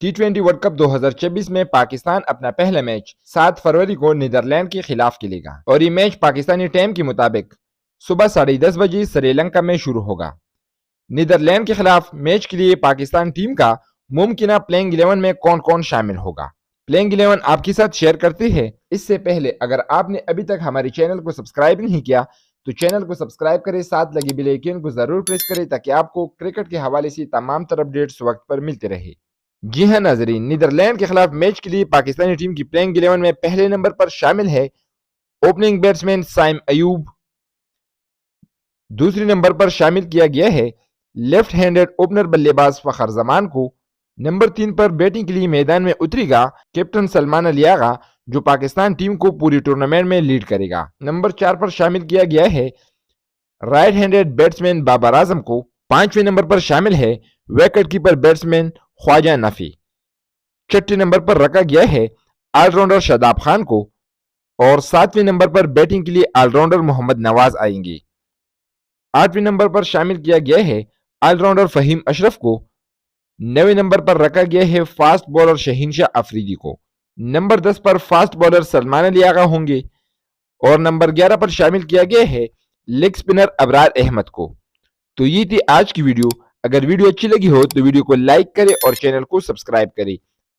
टी20 world cup 2024 में पाकिस्तान अपना पहला मैच 7 फरवरी को नीदरलैंड के खिलाफ खेलेगा और ये मैच पाकिस्तानी टाइम के मुताबिक सुबह 10:30 बजे श्रीलंका में शुरू होगा। नीदरलैंड के खिलाफ मैच के लिए पाकिस्तान टीम का मुमकिना प्लेइंग 11 में कौन कौन शामिल होगा, प्लेइंग 11 आपके साथ शेयर करते हैं। इससे पहले अगर आपने अभी तक हमारे चैनल को सब्सक्राइब नहीं किया तो चैनल को सब्सक्राइब करें, साथ लगी बेल आइकन को जरूर प्रेस करें ताकि आपको क्रिकेट के हवाले से तमाम तर अपडेट्स वक्त पर मिलते रहे। जी हां नाजरीन, नीदरलैंड के खिलाफ मैच के लिए पाकिस्तानी टीम की प्लेइंग 11 में पहले नंबर पर शामिल है ओपनिंग बैट्समैन साइम अयूब। दूसरे नंबर पर शामिल किया गया है लेफ्ट हैंडेड ओपनर बल्लेबाज फखर जमान को। नंबर 3 पर बैटिंग के लिए मैदान में उतरेगा कैप्टन सलमान अली आगा, जो पाकिस्तान टीम को पूरी टूर्नामेंट में लीड करेगा। नंबर 4 पर शामिल किया गया है right handed batsman Babar Azam को। 5वें नंबर पर शामिल है wicket keeper batsman Khawaja Nafay. 6ठे नंबर पर रखा गया है ऑलराउंडर शादाब खान को और 7वें नंबर पर बैटिंग के लिए ऑलराउंडर मोहम्मद नवाज आएंगे। 8वें नंबर पर शामिल किया गया है ऑलराउंडर फहीम अशरफ को। 9वें नंबर पर रखा गया है फास्ट बॉलर शहीन शाह अफरीदी को। नंबर 10 पर फास्ट बॉलर सलमान अली आगा होंगे और नंबर 11 पर शामिल किया गया है लेग स्पिनर अबरार अहमद को। तो ये थी आज की वीडियो। अगर वीडियो अच्छी लगी हो तो वीडियो को लाइक करें और चैनल को सब्सक्राइब करें।